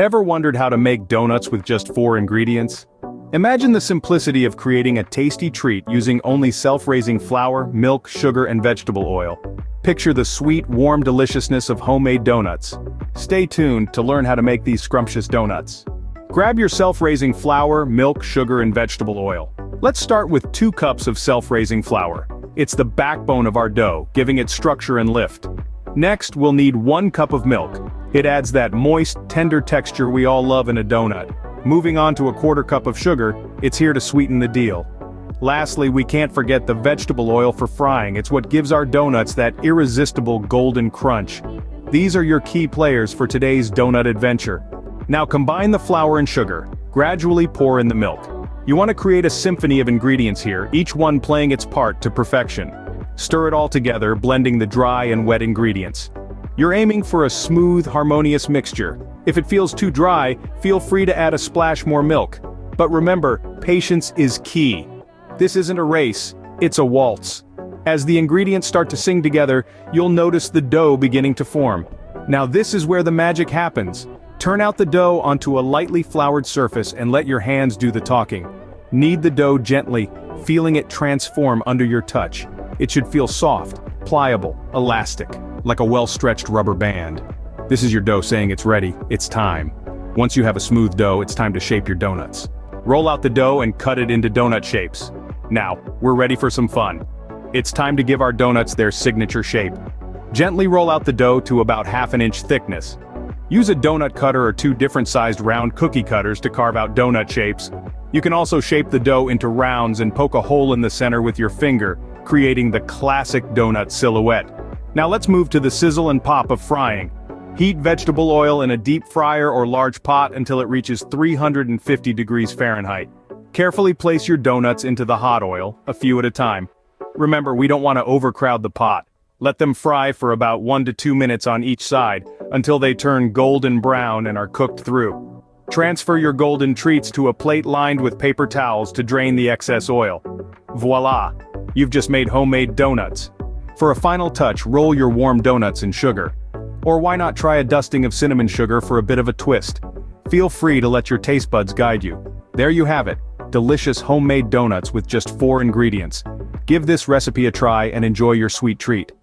Ever wondered how to make donuts with just 4 ingredients? Imagine the simplicity of creating a tasty treat using only self-raising flour, milk, sugar, and vegetable oil. Picture the sweet, warm deliciousness of homemade donuts. Stay tuned to learn how to make these scrumptious donuts. Grab your self-raising flour, milk, sugar, and vegetable oil. Let's start with 2 cups of self-raising flour. It's the backbone of our dough, giving it structure and lift. Next, we'll need 1 cup of milk. It adds that moist, tender texture we all love in a donut. Moving on to a 1/4 cup of sugar, it's here to sweeten the deal. Lastly, we can't forget the vegetable oil for frying. It's what gives our donuts that irresistible golden crunch. These are your key players for today's donut adventure. Now combine the flour and sugar. Gradually pour in the milk. You want to create a symphony of ingredients here, each one playing its part to perfection. Stir it all together, blending the dry and wet ingredients. You're aiming for a smooth, harmonious mixture. If it feels too dry, feel free to add a splash more milk. But remember, patience is key. This isn't a race, it's a waltz. As the ingredients start to sing together, you'll notice the dough beginning to form. Now this is where the magic happens. Turn out the dough onto a lightly floured surface and let your hands do the talking. Knead the dough gently, feeling it transform under your touch. It should feel soft, pliable, elastic, like a well-stretched rubber band. This is your dough saying it's ready, it's time. Once you have a smooth dough, it's time to shape your donuts. Roll out the dough and cut it into donut shapes. Now, we're ready for some fun. It's time to give our donuts their signature shape. Gently roll out the dough to about 1/2 inch thickness. Use a donut cutter or 2 different sized round cookie cutters to carve out donut shapes. You can also shape the dough into rounds and poke a hole in the center with your finger, creating the classic donut silhouette. Now let's move to the sizzle and pop of frying. Heat vegetable oil in a deep fryer or large pot until it reaches 350 degrees Fahrenheit. Carefully place your donuts into the hot oil, a few at a time. Remember, we don't want to overcrowd the pot. Let them fry for about 1 to 2 minutes on each side, until they turn golden brown and are cooked through. Transfer your golden treats to a plate lined with paper towels to drain the excess oil. Voila! You've just made homemade donuts. For a final touch, roll your warm donuts in sugar. Or why not try a dusting of cinnamon sugar for a bit of a twist? Feel free to let your taste buds guide you. There you have it, delicious homemade donuts with just 4 ingredients. Give this recipe a try and enjoy your sweet treat.